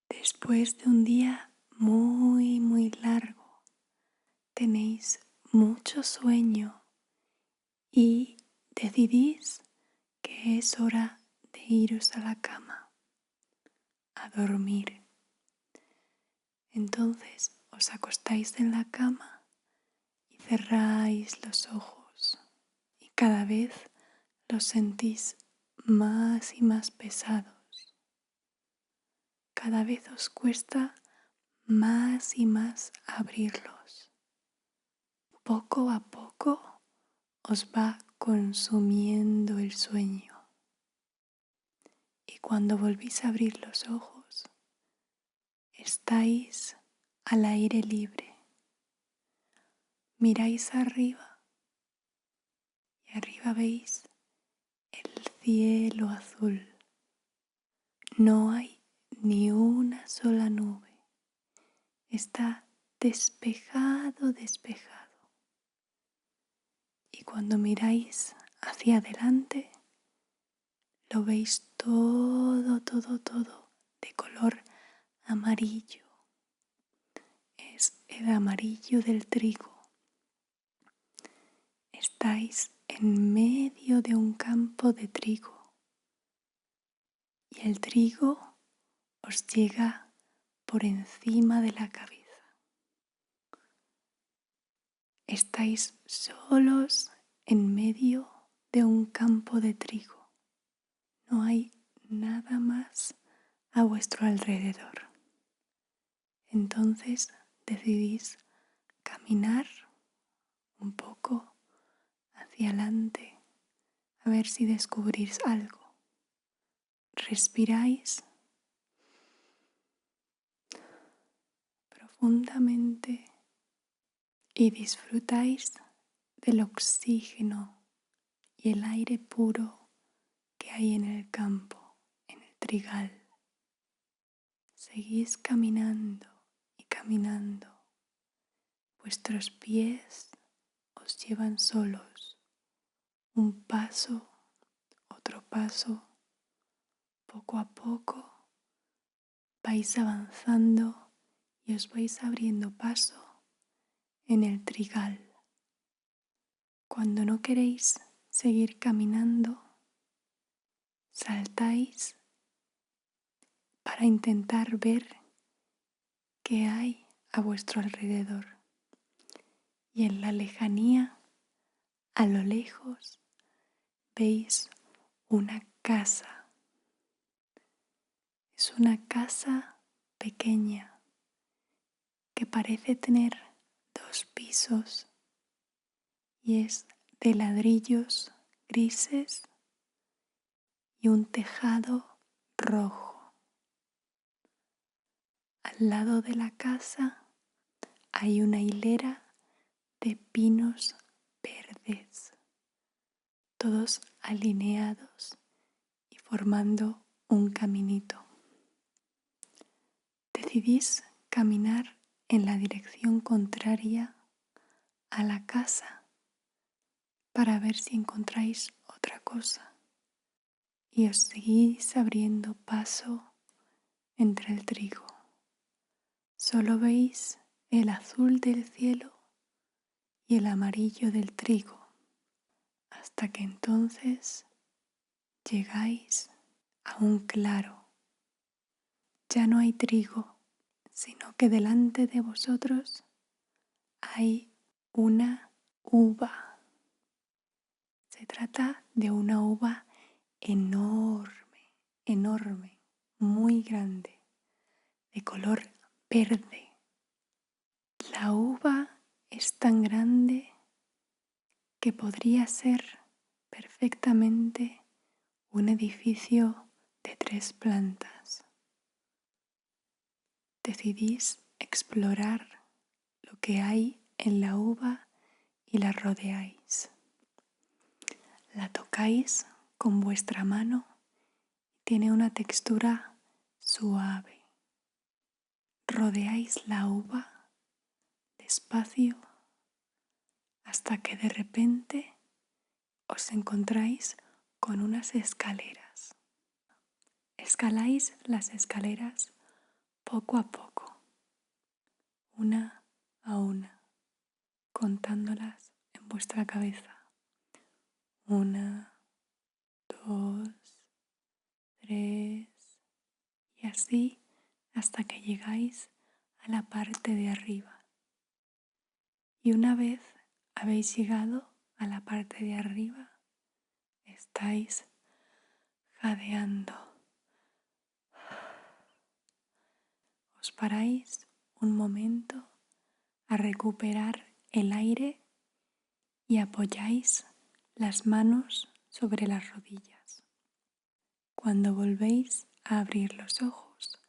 Después de un día muy largo, tenéis mucho sueño y decidís que es hora de iros a la cama, a dormir. Entonces os acostáis en la cama y cerráis los ojos y cada vez los sentís más y más pesados. Cada vez os cuesta más y más abrirlos. Poco a poco os va consumiendo el sueño. Y cuando volvís a abrir los ojos, estáis al aire libre. Miráis arriba y arriba veis el cielo azul. No hay ni una sola nube. Está despejado. Y cuando miráis hacia adelante, lo veis todo de color amarillo. Es el amarillo del trigo. Estáis en medio de un campo de trigo y el trigo os llega por encima de la cabeza. Estáis solos en medio de un campo de trigo. No hay nada más a vuestro alrededor. Entonces decidís caminar un poco hacia adelante a ver si descubrís algo. Respiráis profundamente y disfrutáis del oxígeno y el aire puro que hay en el campo, en el trigal. Seguís caminando y caminando. Vuestros pies os llevan solos, un paso, otro paso. Poco a poco vais avanzando y os vais abriendo paso en el trigal. Cuando no queréis seguir caminando, saltáis para intentar ver qué hay a vuestro alrededor. Y en la lejanía, a lo lejos, veis una casa. Es una casa pequeña que parece tener 2 pisos y es de ladrillos grises y un tejado rojo. Al lado de la casa hay una hilera de pinos verdes, todos alineados y formando un caminito. Decidís caminar en la dirección contraria a la casa para ver si encontráis otra cosa y os seguís abriendo paso entre el trigo. Solo veis el azul del cielo y el amarillo del trigo, hasta que entonces llegáis a un claro. Ya no hay trigo, sino que delante de vosotros hay una uva. Se trata de una uva enorme, muy grande, de color verde. La uva es tan grande que podría ser perfectamente un edificio de 3 plantas. Decidís explorar lo que hay en la uva y la rodeáis. La tocáis con vuestra mano y tiene una textura suave. Rodeáis la uva despacio hasta que de repente os encontráis con unas escaleras. Escaláis las escaleras poco a poco, una a una, contándolas en vuestra cabeza. 1, 2, 3 y así hasta que llegáis a la parte de arriba. Y una vez habéis llegado a la parte de arriba, estáis jadeando. Os paráis un momento a recuperar el aire y apoyáis las manos sobre las rodillas. Cuando volvéis a abrir los ojos,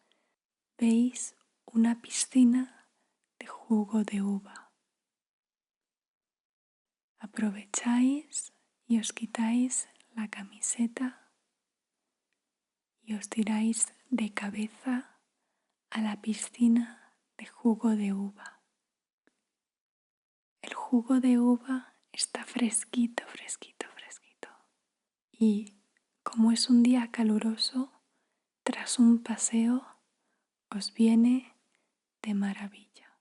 veis una piscina de jugo de uva. Aprovecháis y os quitáis la camiseta y os tiráis de cabeza a la piscina de jugo de uva. El jugo de uva está fresquito, fresquito, fresquito. Y como es un día caluroso, tras un paseo os viene de maravilla.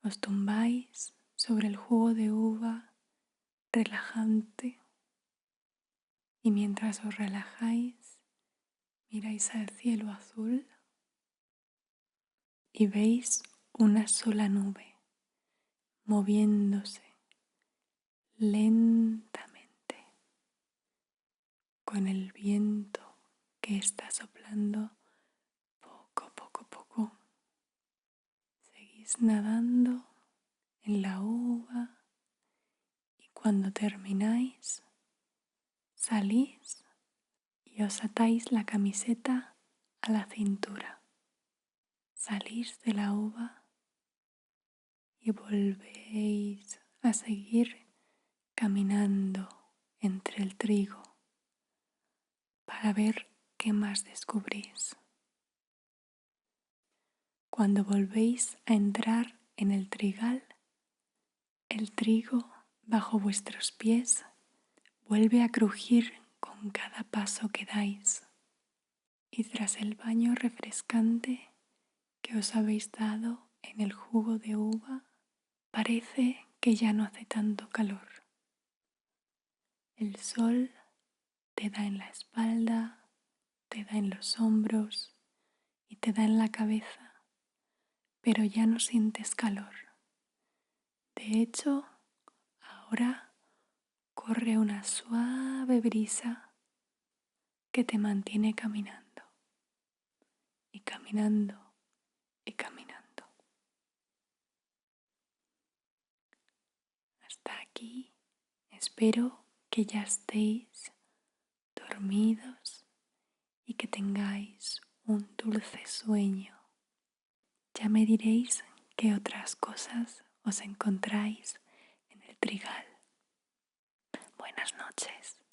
Os tumbáis sobre el jugo de uva relajante y mientras os relajáis miráis al cielo azul y veis una sola nube moviéndose lentamente con el viento que está soplando poco, poco, poco. Seguís nadando en la uva y cuando termináis salís y os atáis la camiseta a la cintura. Salís de la uva y volvéis a seguir caminando entre el trigo para ver qué más descubrís. Cuando volvéis a entrar en el trigal, el trigo bajo vuestros pies vuelve a crujir con cada paso que dais. Y tras el baño refrescante que os habéis dado en el jugo de uva, parece que ya no hace tanto calor. El sol te da en la espalda, te da en los hombros y te da en la cabeza, pero ya no sientes calor. De hecho, ahora corre una suave brisa que te mantiene caminando y caminando y caminando. Hasta aquí espero que ya estéis dormidos y que tengáis un dulce sueño. Ya me diréis qué otras cosas os encontráis en el trigal. Buenas noches.